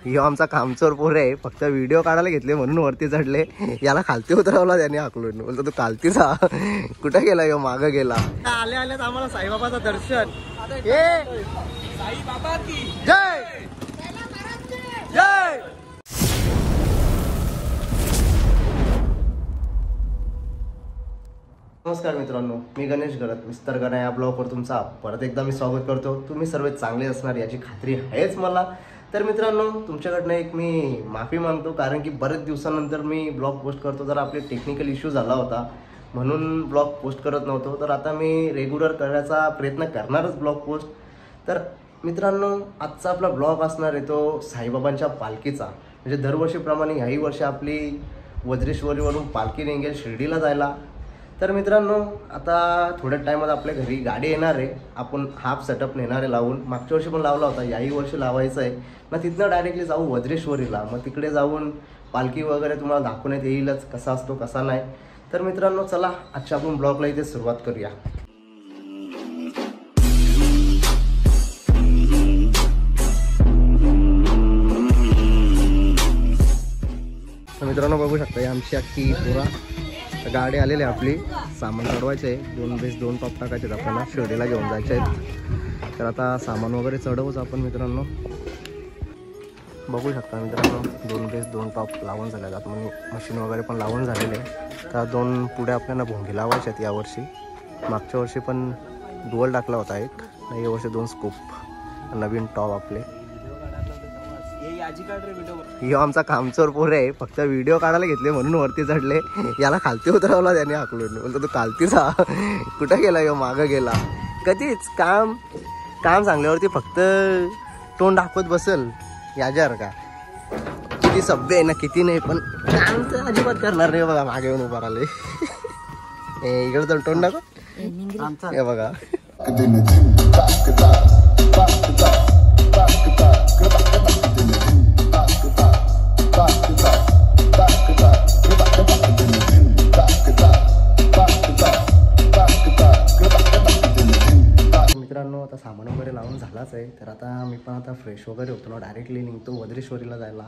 ही आमचा कामचोर पोर आहे, फक्त व्हिडिओ काढायला घेतले म्हणून वरती चढले. याला खालती उतरवला त्याने हाकलून. बोलतो तू खालती जा. कुठे गेला यो? मागं गेला. आले आले आम्हाला साईबाबाचं दर्शन. साईबाबा की जय जय. नमस्कार मित्रांनो, मी गणेश गरत मिस्टर गणा या ब्लॉगवर तुमचा परत एकदा मी स्वागत करतो. तुम्ही सर्व चांगले असणार याची खात्री आहेच मला. तर मित्रांनो, तुमच्याकडनं एक मी माफी मागतो, कारण की बरेच दिवसानंतर मी ब्लॉग पोस्ट करतो. जर आपले टेक्निकल इश्यू झाला होता म्हणून ब्लॉग पोस्ट करत नव्हतो. तर आता मी रेग्युलर करण्याचा प्रयत्न करणारच ब्लॉग पोस्ट. तर मित्रांनो, आजचा आपला ब्लॉग असणार आहे तो साईबाबांच्या पालखीचा. म्हणजे दरवर्षीप्रमाणे ह्याही वर्षी आपली वज्रेश्वरीवरून पालखी निघेल शिर्डीला जायला. तर मित्रांनो, आता थोड्या टायमात आपल्या घरी गाडी येणार आहे. आपण हाफ सेटअप नेणार आहे लावून. मागच्या वर्षी पण लावला होता, याही वर्षी लावायचं आहे ना. तिथनं डायरेक्टली जाऊ वज्रेश्वरीला. मग तिकडे जाऊन पालखी वगैरे तुम्हाला दाखवण्यात येईलच कसा असतो कसा नाही. तर मित्रांनो, चला आजच्या आपण ब्लॉगला इथे सुरुवात करूया. मित्रांनो, बघू शकता आमची अख्खी पुरा गाडी आलेली आहे. आपली सामान चढवायचं आहे. 2 बेस 2 टॉप टाकायचे आहेत आपल्याला. शिर्डीला घेऊन जायचे आहेत. तर आता सामान वगैरे चढवूच आपण. मित्रांनो बघू शकता मित्रांनो, 2 बेस 2 टॉप लावून झाले आहेत. म्हणजे मशीन वगैरे पण लावून झालेले आहे. तर 2 पुढे आपल्याला भोंगी लावायचे आहेत यावर्षी. मागच्या वर्षी पण डुअल टाकला होता एक, या वर्षी 2 स्कूप नवीन टॉप आपले. ही आमचा कामचोर पोर आहे, फक्त व्हिडिओ काढायला घेतले म्हणून वरती चढले. याला खालती उतरवला त्याने हाकलून. बोलतो तू खालती जा. कुठे गेला यो? मागं गेला. कधीच काम सांगल्यावरती फक्त तोंड दाखवत बसल याच्यावर का. किती सभ्य आहे ना, किती नाही, पण काम तर अजिबात करणार नाही. बघा मागे येऊन उभा राहिले. इकडे तर तोंड दाखव. हे बघा. मित्रांनो, आता सामान वगैरे लावून झालाच आहे. तर आता मी पण आता फ्रेश वगैरे होतो ना, डायरेक्टली निघतो वज्रेश्वरीला जायला.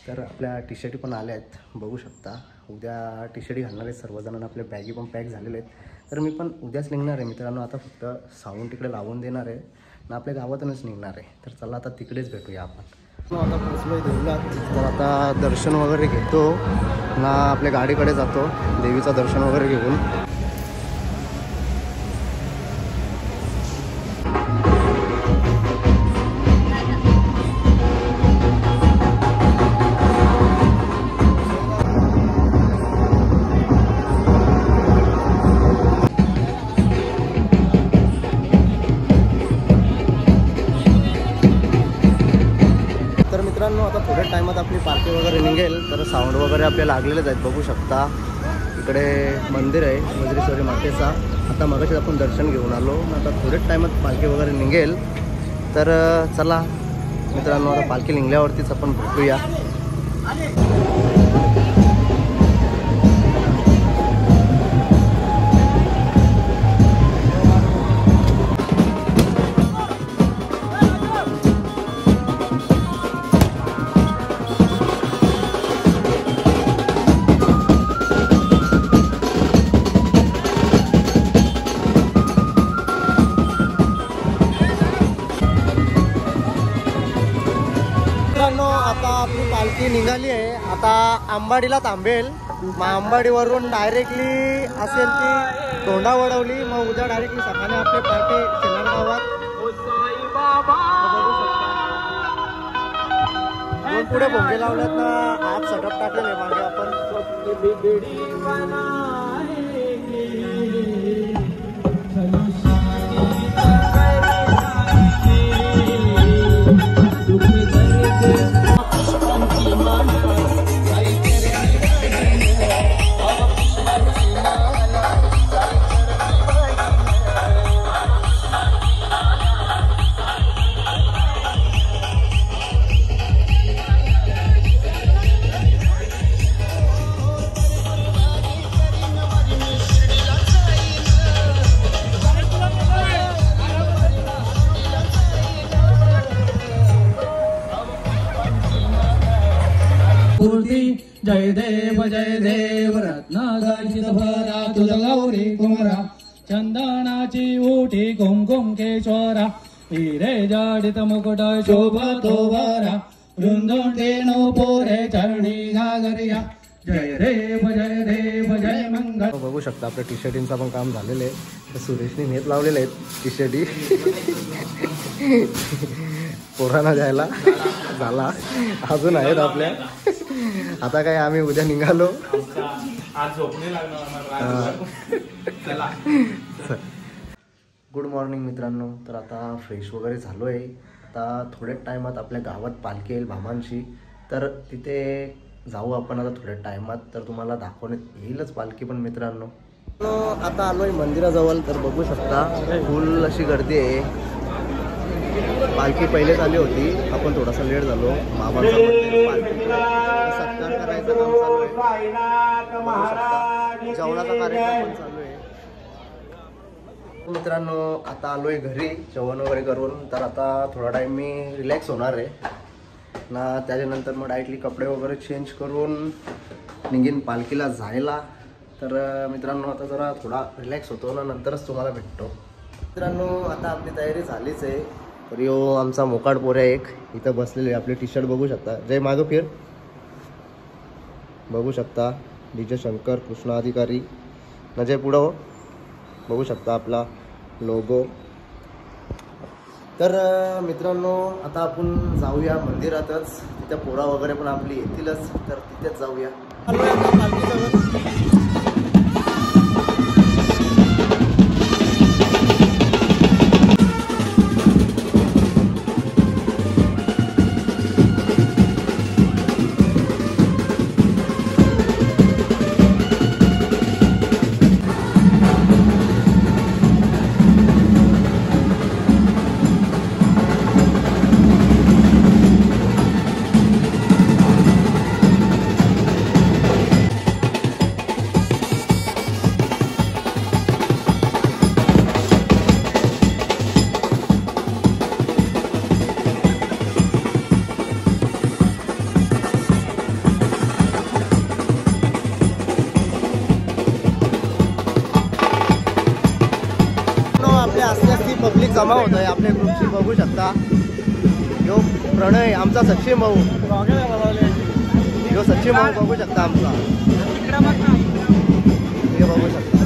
तर आपल्या टी शर्टी पण आल्या आहेत, बघू शकता. उद्या टी शर्टी घालणार आहेत सर्वजणांना. आपल्या बॅगी पण पॅक झालेले आहेत. तर मी पण उद्याच निघणार आहे मित्रांनो. आता फक्त साऊंड तिकडे लावून देणार आहे ना, आपल्या गावातूनच निघणार आहे. तर चला आता तिकडेच भेटूया आपण. आता पोचलो देवळात. तर आता दर्शन वगैरे घेतो ना, आपल्या गाडीकडे जातो देवीचं दर्शन वगैरे घेऊन. मित्रांनो, आता थोड्या टायमात आपली पालखी वगैरे निघेल. तर साऊंड वगैरे आपले लागलेलेच आहेत, बघू शकता. इकडे मंदिर आहे वज्रेश्वरी मातेचा. आता मगाशीच आपण दर्शन घेऊन आलो. आता थोड्याच टायमात पालखी वगैरे निघेल. तर चला मित्रांनो, आता पालखी निघल्यावरतीच आपण भेटूया. आता आपली पालखी निघाली आहे. आता आंबाडीला थांबेल. मग आंबाडीवरून डायरेक्टली असेल ती धोंडा वडवली. मग उद्या डायरेक्टली सकाळी आपले पार्टी शेलार गावात. दोन पुढे भोंगे लावल्यात ना, हाफ सेटअप टाकलेले मागे आपण. पूर्ती जय देव रत्नागाची भरा तुझ गौरी कुमारा चंदनाची उठी कुंकुम केशवरा हिरे जडित मुकुट शोभतो भरा वृंदून देणो पोरे चरणी घागरिया जय देव जय मंगल. बघू शकता आपल्या टी शर्टींचं पण काम झालेलं आहे. तर सुरेशने नेत लावलेले आहेत टी शर्टी पोरांना द्यायला झाला अजून आहेत आपल्या. आता काय आम्ही उद्या निघालो. गुड मॉर्निंग मित्रांनो. तर आता फ्रेश वगैरे झालो आहे. आता थोड्याच टायमात आपल्या गावात पालखी येईल भामांची. तर तिथे जाऊ आपण आता थोड्या टायमात. तर तुम्हाला दाखवण्यात येईलच पालखी पण मित्रांनो. आता आलोय मंदिराजवळ. तर बघू शकता फुल अशी गर्दी आहे. पालखी पहिलेच आली होती. आपण थोडासा लेट झालो. बाबांचा सत्कार करायचं काम चालू आहे. जेवणाचा कार्यक्रम पण चालू आहे मित्रांनो. आता आलोय घरी जेवण वगैरे करून. तर आता थोडा टाइम मी रिलॅक्स होणार आहे ना. त्याच्यानंतर मग डायरेक्टली कपडे वगैरे चेंज करून निघीन पालखीला जायला. तर मित्रांनो आता जरा थोडा रिलॅक्स होतो ना, नंतरच तुम्हाला भेटतो. मित्रांनो आता आपली तयारी झालीच आहे. तर यो आमचा मोकाट पोऱ्या एक इथं बसलेले. आपले टी शर्ट बघू शकता. जय मागं फिर बघू शकता. डीजे शंकर कृष्णा अधिकारी न जय पुढं हो. बघू शकता आपला लोगो. तर मित्रांनो आता आपण जाऊया मंदिरातच. तिथे पोरा वगैरे पण आपली येतीलच. तर तिथेच जाऊया. पब्लिक जमा होत आहे आपल्या ग्रुपची. बघू शकता यो प्रणय आमचा सचिन भाऊ. यो सचिन भाऊ बघू शकता आमचा. हे बघू शकता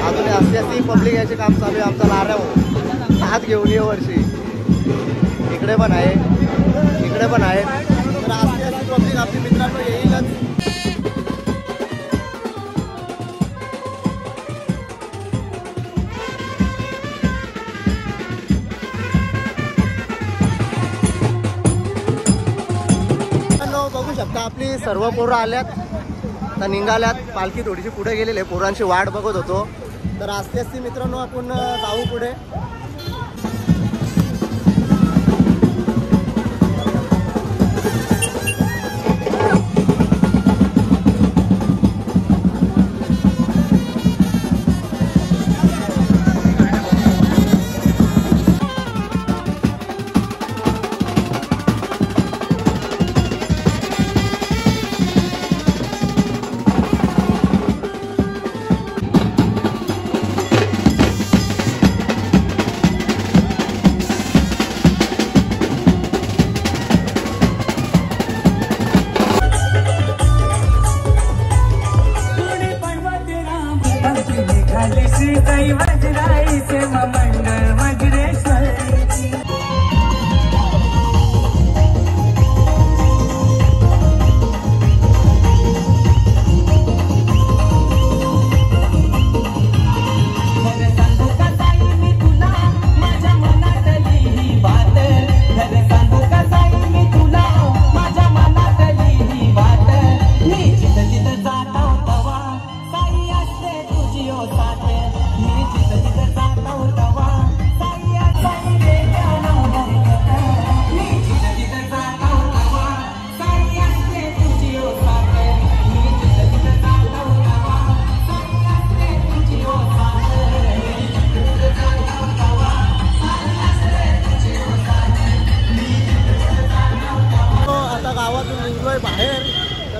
अजून असली पब्लिक याचे काम चालू आहे. आमचा नाऱ्या भाऊ हात घेऊन ये वर्षी. इकडे पण आहे इकडे पण आहे. तर असली पब्लिक आपली मित्रांनो येईलच. बघू शकता आपली सर्व पोरं आल्यात. तर निघाल्यात. पालखी थोडीशी पुढे गेलेली आहे. पोरांची वाट बघत होतो. तर आस्ते आस्ते मित्रांनो आपण जाऊ पुढे.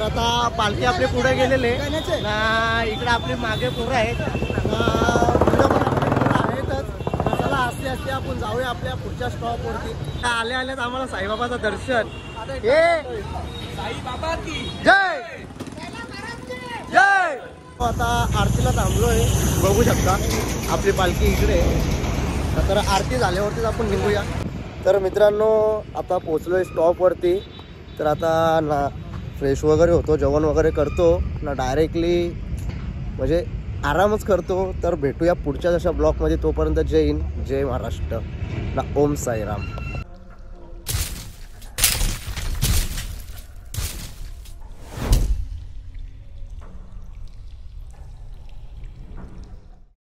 आता पालखी आपले पुढे गेलेले ना, इकडे आपली मागे पोरं आहेत मुलं पण आपली पोरं आहेतच. चला असते असते आपण जाऊया आपल्या पुढच्या स्टॉपवरती. आल्या आल्यात आम्हाला साईबाबाचं दर्शन. हे साईबाबा की जय जय. आता आरतीला थांबलोय, बघू शकता आपली पालखी इकडे. तर आरती झाल्यावरतीच आपण निघूया. तर मित्रांनो आता पोचलोय स्टॉपवरती. तर आता ना फ्रेश वगैरे होतो, जेवण वगैरे करतो ना, डायरेक्टली म्हणजे आरामच करतो. तर भेटूया पुढच्या जशा ब्लॉगमध्ये. तोपर्यंत जय हिंद, जय महाराष्ट्र ना, ओम साईराम.